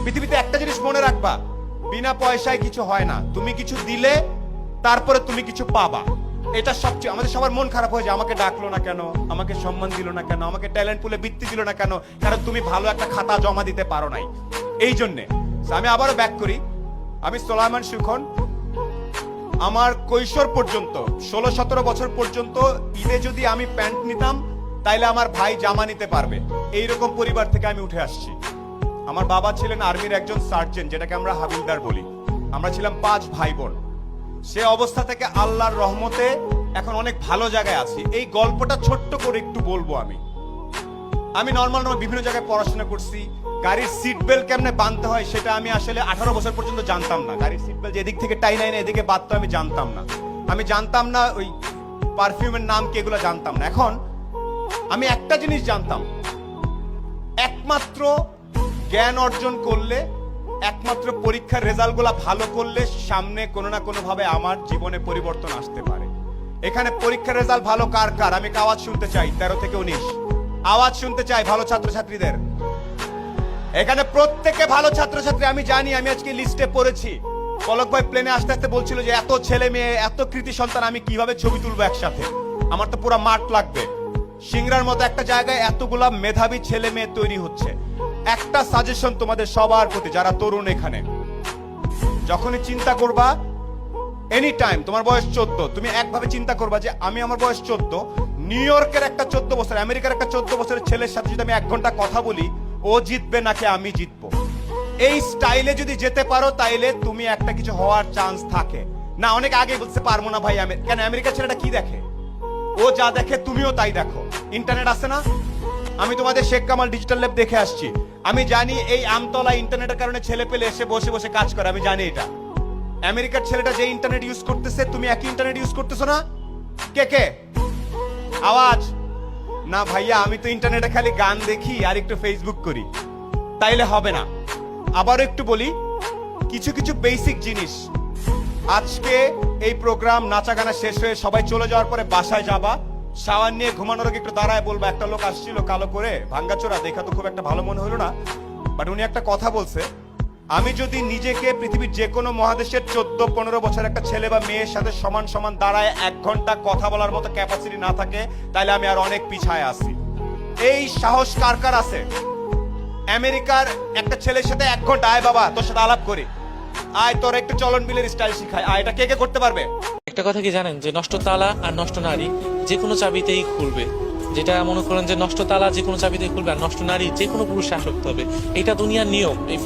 পৃথিবীতে একটা জিনিস মনে রাখবা, বিনা পয়সায় কিছু হয় না। তুমি কিছু দিলে তারপরে তুমি কিছু পাবা। এটা সবচেয়ে আমাদের সবার মন খারাপ হয়ে যায়, আমাকে ডাকলো না কেন, আমাকে সম্মান দিল না কেন, আমাকে ট্যালেন্ট পুলে বৃত্তি দিল না কেন, কারণ তুমি ভালো একটা খাতা জমা দিতে পারো নাই। এই জন্যে আমি আবারও ব্যাক করি, আমি সোলায়মান সুখন। আমার কৈশোর পর্যন্ত 16-17 বছর পর্যন্ত ঈদে যদি আমি প্যান্ট নিতাম তাইলে আমার ভাই জামা নিতে পারবে, এইরকম পরিবার থেকে আমি উঠে আসছি। আমার বাবা ছিলেন আর্মির একজন সার্জেন্ট, যেটাকে আমরা হাবিলদার বলি। আমরা ছিলাম 5 ভাই বোন। সে অবস্থা থেকে আল্লাহর রহমতে এখন অনেক ভালো জায়গায় আছি। এই গল্পটা ছোট্ট করে একটু বলবো। আমি নর্মাল বিভিন্ন জায়গায় পড়াশোনা করছি। গাড়ির সিট বেল্ট কেমনে বাঁধতে হয় সেটা আমি আসলে 18 বছর পর্যন্ত জানতাম না। গাড়ির সিট বেল্ট এদিক থেকে টাইনাই না এদিকে বাঁধতে আমি জানতাম না। আমি জানতাম না ওই পারফিউমের নাম কি, এগুলো জানতাম না। এখন আমি একটা জিনিস জানতাম, একমাত্র জ্ঞান অর্জন করলে, একমাত্র পরীক্ষার রেজাল্ট গুলা ভালো করলে সামনে কোনো না কোনো ভাবে আমার জীবনে পরিবর্তন আসতে পারে। এখানে পরীক্ষার রেজাল্ট ভালো কার কার আমি আওয়াজ শুনতে চাই। 13 থেকে 19 আওয়াজ শুনতে চাই ভালো ছাত্রছাত্রীদের। এখানে প্রত্যেকে ভালো ছাত্রছাত্রী আমি জানি। আমি আজকে লিস্টে পড়েছি, পলক ভাই প্লেনে আসতে আসতে বলছিল যে এত ছেলে মেয়ে, এত কৃতি সন্তান আমি কিভাবে ছবি তুলবো একসাথে, আমার তো পুরো মাঠ লাগবে। সিংড়ার মতো একটা জায়গায় এতগুলা মেধাবী ছেলে মেয়ে তৈরি হচ্ছে। একটা সাজেশন তোমাদের সবার প্রতি, যারা তরুণ, এখানে যখনই চিন্তা করবা, এনি টাইম, তোমার বয়স 14, তুমি একভাবে চিন্তা করবা যে আমি, আমার বয়স 14, নিউ ইয়র্কের একটা 14 বছর, আমেরিকার একটা 14 বছরের ছেলের সাথে যদি আমি 1 ঘন্টা কথা বলি, ও জিতবে নাকি আমি জিতবো। এই স্টাইলে যদি যেতে পারো তাইলে তুমি একটা কিছু হওয়ার চান্স থাকে। না, অনেক আগে বলতে পারবো না ভাই, কেন আমেরিকার ছেলেটা কি দেখে, ও যা দেখে তুমিও তাই দেখো। ইন্টারনেট আছে না, আমি তোমাদের শেখ কামাল ডিজিটাল ল্যাব দেখে আসছি। আমি জানি এই আমতলা ইন্টারনেটের কারণে ছেলে পেলে এসে বসে বসে কাজ করে, আমি জানি এটা। আমেরিকার ছেলেটা যে ইন্টারনেট ইউজ করতেছে, তুমি একই ইন্টারনেট ইউজ করতেছো না? কে কে আওয়াজ? না ভাইয়া, আমি তো ইন্টারনেটে খালি গান দেখি আর একটু ফেসবুক করি, তাইলে হবে না। আবারও একটু বলি, কিছু কিছু বেসিক জিনিস। আজকে এই প্রোগ্রাম নাচা গানা শেষ হয়ে সবাই চলে যাওয়ার পরে বাসায় যাবা, শাওয়ার নিয়ে ঘুমানোর আগে একটু দাঁড়ায় বলবা, একটা লোক আসছিল কালো করে, ভাঙ্গাচোরা, দেখা তো খুব একটা ভালো মনে হলো না, বাট উনি একটা কথা বলছে, আমি যদি নিজেকে পৃথিবীর যে কোনো মহাদেশের 14-15 বছর একটা ছেলে বা মেয়ের সাথে সমান সমান দাঁড়ায় 1 ঘন্টা কথা বলার মতো ক্যাপাসিটি না থাকে, তাহলে আমি আর অনেক পিছায় আছি। এই সাহস কার কার আছে? আমেরিকার একটা ছেলের সাথে 1 ঘন্টা, আয় বাবা তোর সাথে আলাপ করি, আয় তোর একটু চলন বিলের স্টাইল শিখায়, আয়, এটা কে কে করতে পারবে? একটা কথা কি জানেন, যে নষ্ট তালা আর নষ্ট নারী যে কোনো চাবিতেই খুলবে। যেটা মনে করেন যে নষ্ট তালা যে কোনো চাবিতেই খুলবে, আর নষ্ট নারী যে কোনো পুরুষে আসক্ত হবে। এটা দুনিয়ার নিয়ম। এই